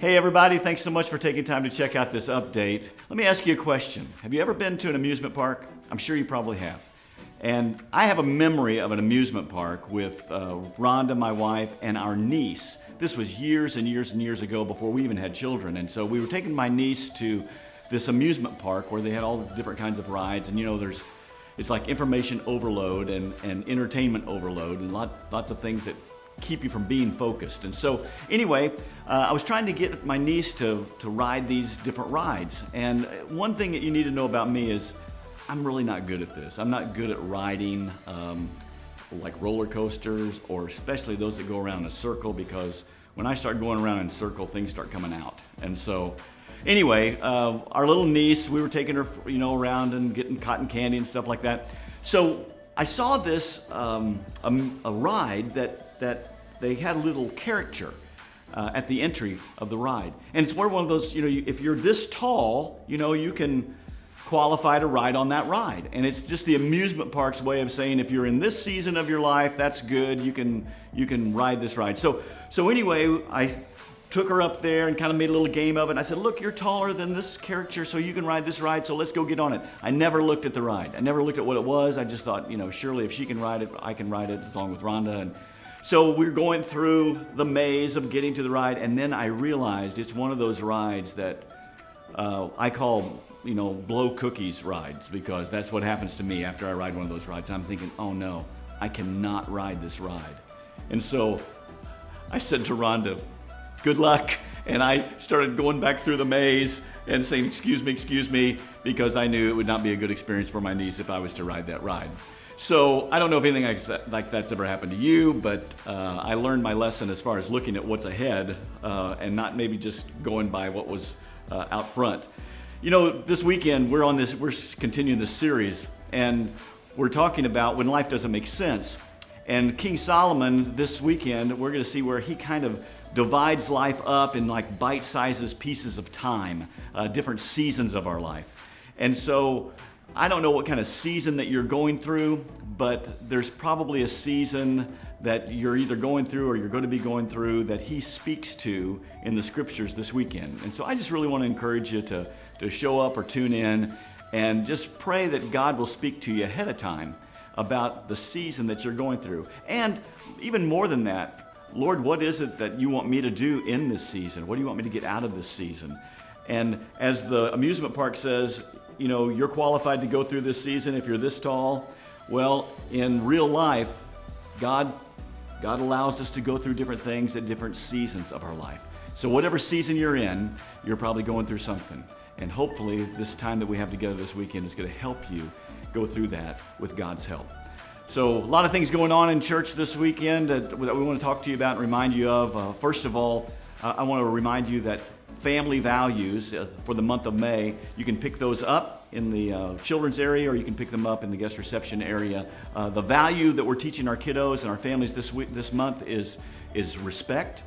Hey everybody, thanks so much for taking time to check out this update. Let me ask you a question. Have you ever been to an amusement park? I'm sure you probably have. And I have a memory of an amusement park with Rhonda, my wife, and our niece. This was years and years and years ago before we even had children. And so we were taking my niece to this amusement park where they had all the different kinds of rides. And you know, it's like information overload and entertainment overload and lots of things that keep you from being focused. And so anyway, I was trying to get my niece to ride these different rides. And one thing that you need to know about me is I'm really not good at this. I'm not good at riding like roller coasters, or especially those that go around in a circle, because when I start going around in a circle, things start coming out. And so anyway, our little niece, we were taking her, around and getting cotton candy and stuff like that. So I saw this a ride that they had a little caricature at the entry of the ride, and it's one of those, if you're this tall, you can qualify to ride on that ride. And it's just the amusement park's way of saying if you're in this season of your life, that's good. You can ride this ride. So anyway, I took her up there and kind of made a little game of it. And I said, look, you're taller than this caricature, so you can ride this ride, so let's go get on it. I never looked at the ride. I never looked at what it was. I just thought, surely if she can ride it, I can ride it along with Rhonda. And so we were going through the maze of getting to the ride, and then I realized it's one of those rides that I call, blow cookies rides, because that's what happens to me after I ride one of those rides. I'm thinking, oh no, I cannot ride this ride. And so I said to Rhonda, good luck. And I started going back through the maze and saying, excuse me, because I knew it would not be a good experience for my niece if I was to ride that ride. So I don't know if anything like that's ever happened to you, but I learned my lesson as far as looking at what's ahead and not maybe just going by what was out front. This weekend we're continuing this series, and we're talking about when life doesn't make sense. And King Solomon, this weekend, we're going to see where he kind of divides life up in like bite-sized pieces of time, different seasons of our life. And so I don't know what kind of season that you're going through, but there's probably a season that you're either going through or you're going to be going through that he speaks to in the scriptures this weekend. And so I just really want to encourage you to show up or tune in and just pray that God will speak to you ahead of time about the season that you're going through. And even more than that, Lord, what is it that you want me to do in this season? What do you want me to get out of this season? And as the amusement park says, you're qualified to go through this season if you're this tall. Well, in real life, God allows us to go through different things at different seasons of our life. So whatever season you're in, you're probably going through something. And hopefully this time that we have together this weekend is going to help you go through that with God's help. So a lot of things going on in church this weekend that we want to talk to you about and remind you of. First of all, I want to remind you that Family Values for the month of May, you can pick those up in the children's area, or you can pick them up in the guest reception area. The value that we're teaching our kiddos and our families this month is respect.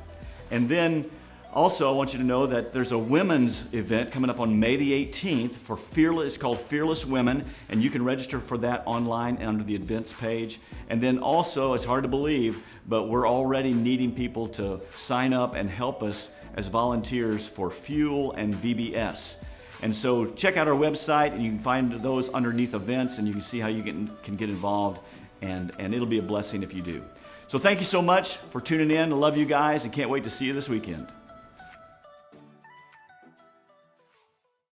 And then also, I want you to know that there's a women's event coming up on May the 18th for Fearless. It's called Fearless Women, and you can register for that online under the events page. And then also, it's hard to believe, but we're already needing people to sign up and help us as volunteers for fuel and VBS. And so check out our website, and you can find those underneath events, and you can see how you can get involved, and it'll be a blessing if you do. So thank you so much for tuning in. I love you guys and can't wait to see you this weekend.